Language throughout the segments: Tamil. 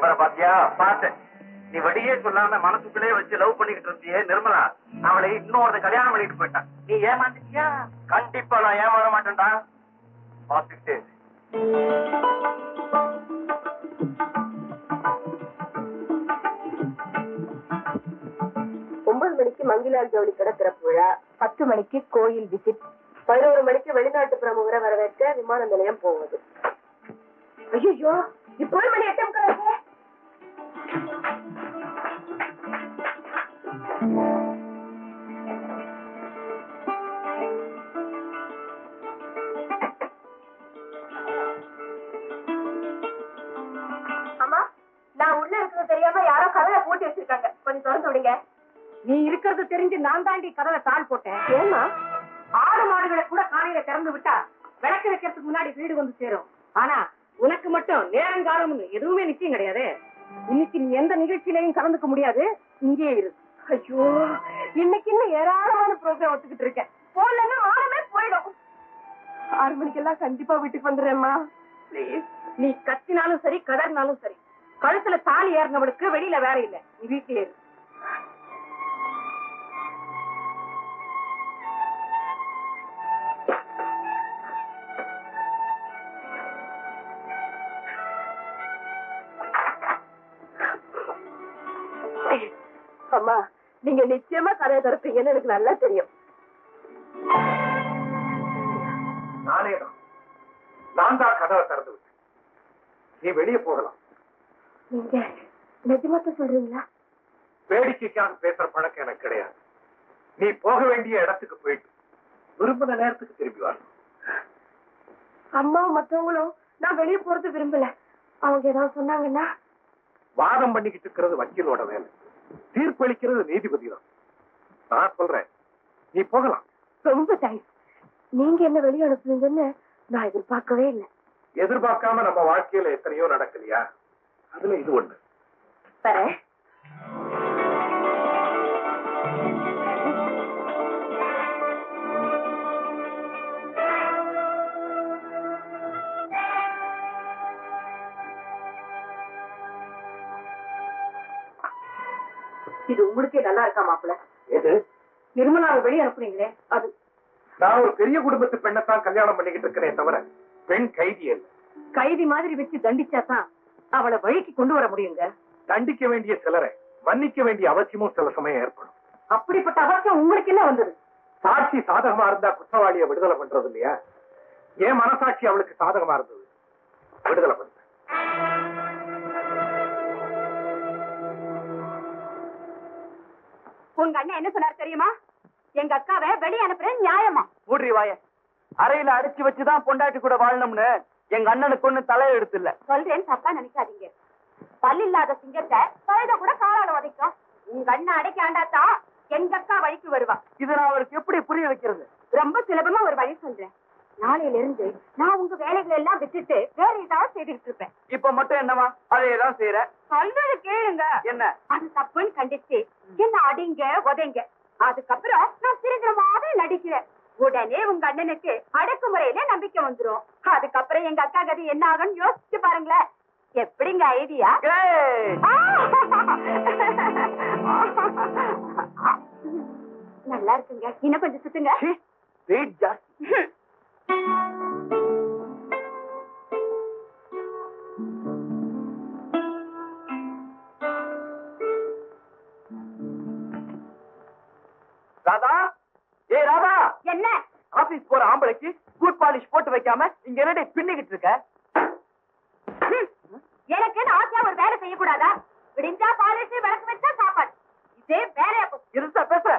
விவரம் பாத்தியா? பார்த்தேன். நீ வடியே சொல்லாம மனசுக்குள்ளே வச்சு லவ் பண்ணிக்கிட்டு இருந்தியே நிர்மலா, அவளை இன்னொரு கல்யாணம் பண்ணிட்டு போயிட்டான். நீ ஏமாந்துட்டியா? கண்டிப்பா நான் ஏமாற மாட்டேன்டா. பார்த்துக்கிட்டே 9 மணிக்கு மங்கிலால் ஜவுளி கடை திறப்பு விழா, 10 மணிக்கு கோயில் விசிட், 11 மணிக்கு வெளிநாட்டு பிரமுகரை வரவேற்க விமான நிலையம் போவது. ஐயோ, இப்போ மணி 8:30. அம்மா, நான் உள்ள இருக்கிறது தெரியாம யாரோ கதவை பூட்டி வச்சிருக்காங்க, கொஞ்சம் திறந்து விடுங்க. நீ இருக்கிறது தெரிஞ்சு நான் தாண்டி கதவை தாள் போட்டேன். ஏமா? ஆடு மாடுகளை கூட காலையில திறந்து விட்டா விளக்கு வைக்கிறதுக்கு முன்னாடி வீடு வந்து சேரும். ஆனா உனக்கு மட்டும் நேரங்காலம் எதுவுமே நிச்சயம் கிடையாது. இன்னைக்கு நீ எந்த நிகழ்ச்சியிலையும் கலந்துக்க முடியாது, இங்கே இரு. ஐயோ, இன்னைக்கு இன்னும் ஏராளமான ப்ரோக்ராம் வச்சுக்கிட்டு இருக்கேன். போலன்னா மானமே போயிடும். 6 மணிக்கெல்லாம் கண்டிப்பா வீட்டுக்கு வந்துடுறேம்மா. பிளீஸ். நீ கத்தினாலும் சரி கதறினாலும் சரி, கழுத்துல தாலி ஏறினவளுக்கு வெளியில வேற இல்ல, நீ வீட்டிலே இரு. அம்மா, நீங்க நிச்சயமா கதையை தரப்பீங்கன்னு எனக்கு நல்லா தெரியும். நான் தான் கதவை திறந்து விட்டேன். நீ வெளியே போகலாம். நீங்க நிஜமாத்த சொல்றீங்களா? வேடிக்கைக்காக பேசுற பழக்கம் எனக்கு கிடையாது. நீ போக வேண்டிய இடத்துக்கு போயிட்டு விரும்பின நேரத்துக்கு திரும்பி வரணும். அம்மாவும் மற்றவங்களும் நான் வெளியே போறது விரும்பல. அவங்க ஏதாவது சொன்னாங்கன்னா? வாதம் பண்ணிக்கிட்டு இருக்கிறது வக்கீலோட வேலை, தீர்ப்பளிக்கிறது நீதிபதி தான். நான் சொல்றேன், நீ போகலாம். ரொம்ப தேங்க்ஸ். நீங்க என்ன வெளியே அனுப்புவீங்கன்னு நான் எதிர்பார்க்கவே இல்லை. எதிர்பார்க்காம நம்ம வாழ்க்கையில எத்தனையோ நடக்கலையா, அதுல இது ஒண்ணு. வரேன். இது உங்களுக்கே நல்லா இருக்கா மாப்பிள்ள? எது? நிர்மலாவை வெளியே அனுப்புறீங்களே அது. நான் ஒரு பெரிய குடும்பத்து பெண்ணைத்தான் கல்யாணம் பண்ணிக்கிட்டு இருக்கிறேன் தவிர பெண் கைதி அல்ல. கைதி மாதிரி வச்சு தண்டிச்சாதான் அவளை வழிக்கு கொண்டு வர முடியுங்க. தண்டிக்க வேண்டிய சிலரை மன்னிக்க வேண்டிய அவசியமும் சில சமயம் ஏற்படும். அப்படிப்பட்ட அவசியம் உங்களுக்கு என்ன வந்தது? சாட்சி சாதகமா இருந்தா குற்றவாளியை விடுதலை பண்றது இல்லையா? என் மனசாட்சி அவளுக்கு சாதகமா இருந்தது, விடுதலை பண்ற. உங்க அண்ணன் என்ன சொன்னார் தெரியுமா? எங்க அக்காவை வெளியே அனுப்புறேன் நியாயமா? ஊற்றி வாய. அறையில அடிச்சு வச்சுதான் பொண்டாட்டி கூட வாழணும்னு எங்க அண்ணனுக்கு ஒண்ணு தலையெடுத்து இல்ல. சொல்றேன், தப்பா நினைக்காதீங்க. பல்லில்லாத சிங்கத்தை கழுத கூட காலால உதைக்கும். உங்க அண்ணன் அடைக்க ஆண்டாத்தான் எங்க அக்கா வழிக்கு வருவா. இதை நான் அவருக்கு எப்படி புரிய வைக்கிறது? ரொம்ப சுலபமா ஒரு வழி சொல்றேன். நாளையில இருந்து நான் உங்க வேலைகளை எல்லாம் விட்டுட்டு வேற ஏதாவது செய்துட்டு இருப்பேன். இப்ப மட்டும் என்னவா அதையேதான் செய்யற? சொல்றது கேளுங்க. என்ன? அது தப்புன்னு கண்டிச்சு என்ன அடிங்க உதைங்க. அதுக்கப்புறம் நான் சிரிக்கிற மாதிரி நடிக்கிறேன். உடனே உங்க அண்ணனுக்கு அடக்குமுறையில நம்பிக்கை வந்துரும். அதுக்கப்புறம் எங்க அக்கா கதை என்ன ஆகும்னு யோசிச்சு பாருங்களேன். எப்படிங்க ஐடியா? நல்லா இருக்குங்க. இன்னும் கொஞ்சம் சுத்துங்க. ராதா, ஏ ராதா, என்ன? ஆபீஸ் போற ஆம்பளைக்கு குட் பாலிஷ் போட்டு வைக்காம இங்க என்னடி பின்னிக்கிட்டு இருக்க? எனக்கு ஆசையா ஒரு வேலை செய்யக்கூடாதா? விடிஞ்சா பாலிஷ், விளக்கு வச்சா சாப்பாடு, இதே வேலையா போச்சு. இருந்த பேசுற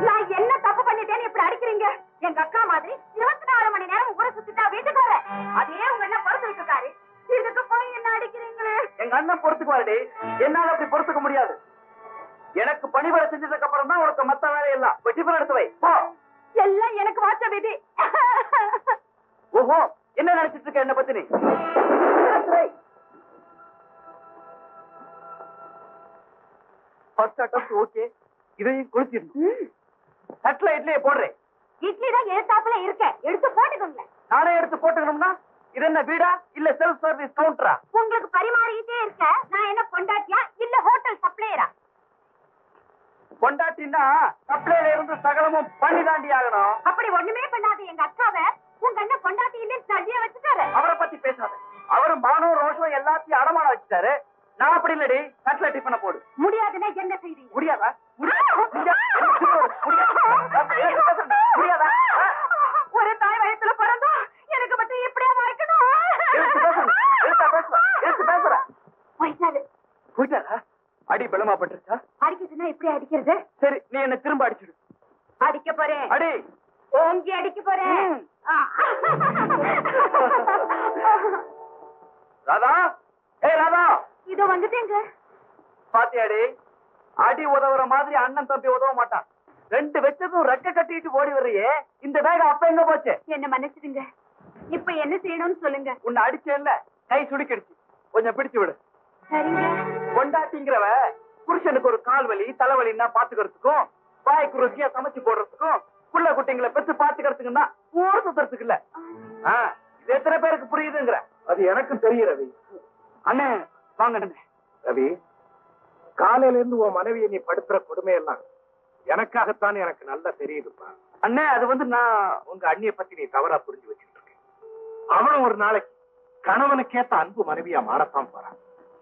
நான் என்ன தப்பு பண்ணிட்டேன்னு இப்படி அடிக்கிறீங்க? எங்க அக்கா மாதிரி 24 மணி நேரம் ஊரை சுத்திட்டா வீட்டுக்கு வர, அதே உங்க என்ன பொறுத்து இருக்காரு. இதுக்கு போய் என்ன அடிக்கிறீங்களே? எங்க அண்ணன் பொறுத்துக்குவாருடி, என்னால அப்படி பொறுத்துக்க முடியாது. எனக்கு பணிபுரை செஞ்சதுக்கு அப்புறம் தான் உனக்கு மத்த வேலையெல்லாம் டிஃபன் எடுத்து வை. எல்லாம் எனக்கு வாச்ச விதி. ஓஹோ, என்ன நினைச்சிட்டு இருக்க என்ன பத்தி? நீ ஓகே, இதையும் குளிச்சிடணும். தட்டுல இட்லியை போடுறேன். இட்லி தான் எழுத்தாப்புல இருக்கேன், எடுத்து போட்டுக்கோங்க. நானே எடுத்து போட்டுக்கணும்னா இது என்ன வீடா இல்ல செல்ஃப் சர்வீஸ் கவுண்டரா? உங்களுக்கு பரிமாறிட்டே இருக்க நான் என்ன பொண்டாட்டியா இல்ல ஹோட்டல் சப்ளையரா? பொண்டாட்டின்னா சப்ளைல இருந்து சகலமும் பண்ணி தாண்டி ஆகணும். அப்படி ஒண்ணுமே பண்ணாத எங்க அக்காவை உங்க அண்ணன் பொண்டாட்டி இல்லைன்னு தள்ளிய வச்சுட்டாரு. அவரை பத்தி பேசாத. அவரு மானம் ரோஷம் எல்லாத்தையும் அடமான வச்சுட்டாரு. நான் அப்படி இல்லடி. கட்ல டிஃபனை போடு. முடியாதுன்னா என்ன செய்வீங்க? முடியாதா? முடியாதா? ஒரு தாய் வயசுல பிறந்தா எனக்கு மட்டும் இப்படியா மறைக்கணும்? போயிட்டாரா? அடி பலமா பட்டுருச்சா? அடிக்கிறதுன்னா எப்படி அடிக்கிறது? சரி, நீ என்ன திரும்ப அடிச்சிடு. அடிக்க போறேன். அடி. ஓங்கி அடிக்க போறேன். ராதா, ஏய் ராதா, இதோ வந்துட்டேங்க. பாத்தியாடி, அடி உதவுற மாதிரி அண்ணன் தம்பி உதவ மாட்டான். ரெண்டு வெச்சதும் ரெக்க கட்டிட்டு ஓடி வர்றியே, இந்த வேகம் அப்ப எங்க போச்சு? என்ன மன்னிச்சிடுங்க. இப்ப என்ன செய்யணும்னு சொல்லுங்க. உன்னை அடிச்சேன்ல, கை சுடுக்கிடுச்சு. கொஞ்சம் பிடிச்சு விடு. சரிங்க. கொண்டாட்டிங்கிறவ புருஷனுக்கு ஒரு கால் வலி தலைவலின்னா பாத்துக்கிறதுக்கும், வாய்க்கு ருசியா சமைச்சு போடுறதுக்கும், புள்ள குட்டிங்களை பெற்று பாத்துக்கிறதுக்குன்னா ஊர் சுத்துறதுக்கு இல்ல. இது எத்தனை பேருக்கு புரியுதுங்கிற? அது எனக்கும் தெரியும் ரவி. அண்ணே வாங்க அண்ணே. ரவி, காலையில இருந்து உன் மனைவியை நீ படுத்துற கொடுமையெல்லாம் எனக்காகத்தான் எனக்கு நல்லா தெரியுதுப்பா. அண்ணே, அது வந்து நான் உங்க அண்ணிய பத்தி நீ தவறா புரிஞ்சு வச்சுட்டு இருக்கேன். அவனும் ஒரு நாளைக்கு கணவனுக்கேத்த அன்பு மனைவியா மாறத்தான் போறான்.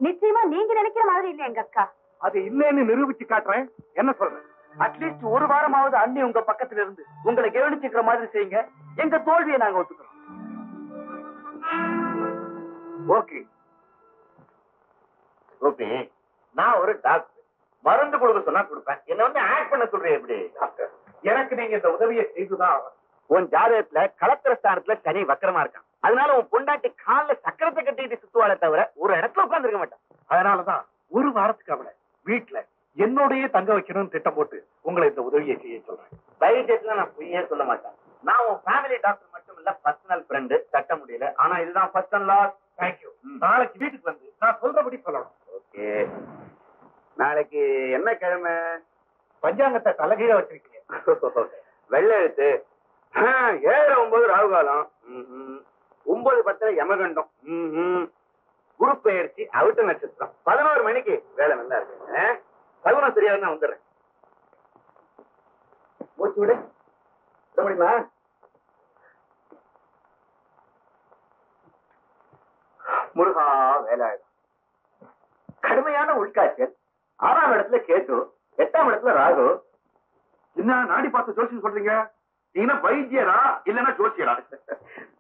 நிச்சயமா நீங்க நினைக்கிற மாதிரி இல்ல எங்க அக்கா. அது இல்லைன்னு நிரூபிச்சு காட்டுறேன். என்ன சொல்றேன்? அட்லீஸ்ட் ஒரு வாரமாவது அண்ணி உங்க பக்கத்துல இருந்து உங்களை கவனிச்சுக்கிற மாதிரி செய்யுங்க. எங்க தோல்வியை நாங்க ஒத்துக்கிறோம். ஓகே கோபி, நான் ஒரு டாக்டர். மருந்து கொடுக்க சொன்னா கொடுப்பேன். என்ன வந்து ஆக்ட் பண்ண சொல்றேன். எப்படி டாக்டர், எனக்கு நீங்க இந்த உதவியை செய்துதான் ஆகணும். உன் ஜாதகத்துல கலத்திர ஸ்தானத்துல சனி வக்கரமா இருக்கான். அதனால உன் பொண்டாட்டி காலில் சக்கரத்தை கட்டிட்டு சுத்துவாளை தவிர ஒரு இடத்துல உட்கார்ந்து இருக்க மாட்டான். அதனாலதான் ஒரு வாரத்துக்கு அவளை வீட்டுல என்னோடய தங்க வைக்கணும்னு திட்டம் போட்டு உங்களை இந்த உதவியை செய்ய சொல்றேன். பைஜெட்ல நான் பொய்யே சொல்ல மாட்டேன். நான் உன் ஃபேமிலி டாக்டர் மட்டும் இல்ல, பர்சனல் ஃப்ரெண்டு. கட்ட முடியல, ஆனா இதுதான் ஃபர்ஸ்ட் அண்ட் லாஸ்ட். தேங்க்யூ. நாளைக்கு வீட்டுக்கு வந்து நான் சொல்றபடி சொல்லணும். ஓகே. நாளைக்கு என்ன கிழமை? பஞ்சாங்கத்தை தலைகீழ வச்சிருக்கீங்க. வெள்ளை எழுத்து. 7-9 ராகு காலம். 9-10 யமகண்டம். குரு பெயர்ச்சி அவிட்ட நட்சத்திரம். 11 மணிக்கு வேலை நல்லா இருக்கு. சகுனம் தெரியாது, நான் வந்துடுறேன். மூச்சு விடு. விட முடியுமா? முருகா வேலாயுதம். கடுமையான உள்காய்ச்சல். 6ஆம் இடத்துல கேட்டு, 8ஆம் இடத்துல ராகு. என்ன நாடி பார்த்து ஜோசியம் சொல்றீங்க? நீங்க வைத்தியரா இல்லன்னா ஜோசியரா?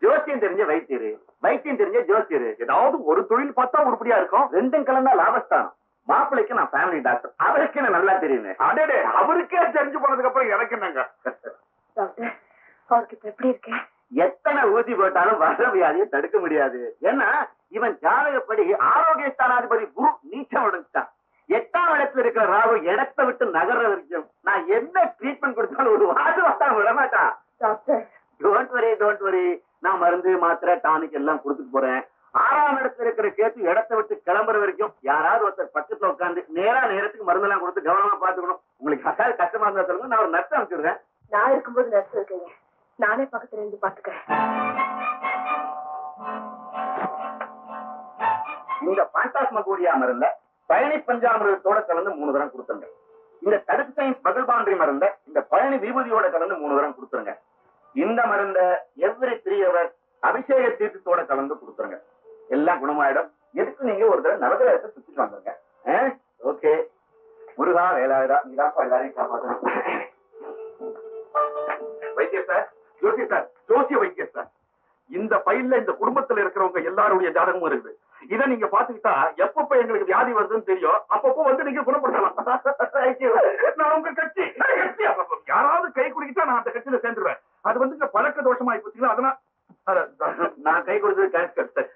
ஜோசியம் தெரிஞ்ச வைத்தியரு, வைத்தியம் தெரிஞ்ச ஜோசியரு. ஏதாவது ஒரு தொழில் பார்த்தா உருப்படியா இருக்கும். ரெண்டும் கலந்தா லாபஸ்தானம். மாப்பிள்ளைக்கு நான் ஃபேமிலி டாக்டர், அவருக்கு என்ன நல்லா தெரியுங்க. அடடே, அவருக்கே தெரிஞ்சு போனதுக்கு அப்புறம் எனக்கு என்னங்க? டாக்டர், அவருக்கு இப்ப எப்படி இருக்கு? எத்தனை ஊசி போட்டாலும் வர வியாதியை தடுக்க முடியாது. ஏன்னா இவன் ஜாதகப்படி ஆரோக்கிய ஸ்தானாதிபதி குரு நீச்சம் அடைஞ்சிட்டான். 8ஆம் இடத்துல இருக்கிற ராகு இடத்தை விட்டு நகர்ற வரைக்கும் நான் என்ன ட்ரீட்மெண்ட் கொடுத்தாலும் ஒரு வாரம் விட மாட்டான். Doctor, don't worry. நான் மருந்து மாத்திரை டானிக் எல்லாம் கொடுத்துட்டு போறேன். 6ஆம் இடத்துல இருக்கிற கேட்டு இடத்தை விட்டு கிளம்புற வரைக்கும் யாராவது ஒருத்தர் பக்கத்துல உட்காந்து நேரத்துக்கு மருந்தெல்லாம் கொடுத்து கவனமா பாத்துக்கணும். உங்களுக்கு அதாவது கஷ்டமா இருந்தா சொல்லுங்க, நான் ஒரு நர்ஸ் அனுப்பிச்சுடுறேன். நான் இருக்கும்போது நர்ஸ் இருக்கீங்க, நானே பக்கத்துல இருந்து பாத்துக்கிறேன். இந்த பாண்டாஸ்மகோரியா மருந்த பழனி பஞ்சாமிரதத்தோட கலந்து 3 தரம் கொடுத்துருங்க. இந்த தடுப்பு சயின்ஸ் பகல் பாண்டி மருந்த இந்த பழனி விபூதியோட கலந்து 3 தரம் கொடுத்துருங்க. இந்த மருந்த எவ்ரி 3 hours அபிஷேக தீர்த்தத்தோட கலந்து கொடுத்துருங்க. எல்லாம் குணமாயிடும். எதுக்கு நீங்க ஒரு தடவை நவகிரகத்தை சுத்திட்டு வந்துருங்க. ஓகே. முருகா வேலாயுதா, நீதான் எல்லாரையும் காப்பாற்றணும். வைத்தியர் சார், ஜோசியர் சார், ஜோசிய வைத்தியர் சார், இந்த பையில இந்த குடும்பத்துல இருக்கிறவங்க எல்லாருடைய ஜாதகமும் இருக்குது. இதை நீங்க பாத்துக்கிட்டா எப்பப்ப எங்களுக்கு வியாதி வருதுன்னு தெரியும். அப்பப்போ வந்து நீங்க குணப்படுத்தலாம். நான் உங்க கட்சி யாராவது கை குடிக்கிட்டா நான் அந்த கட்சியில சேர்ந்துருவேன். அது வந்து இந்த பழக்க தோஷமா போச்சுங்களா? அதனால நான் கை கொடுத்தது கேன்சர்.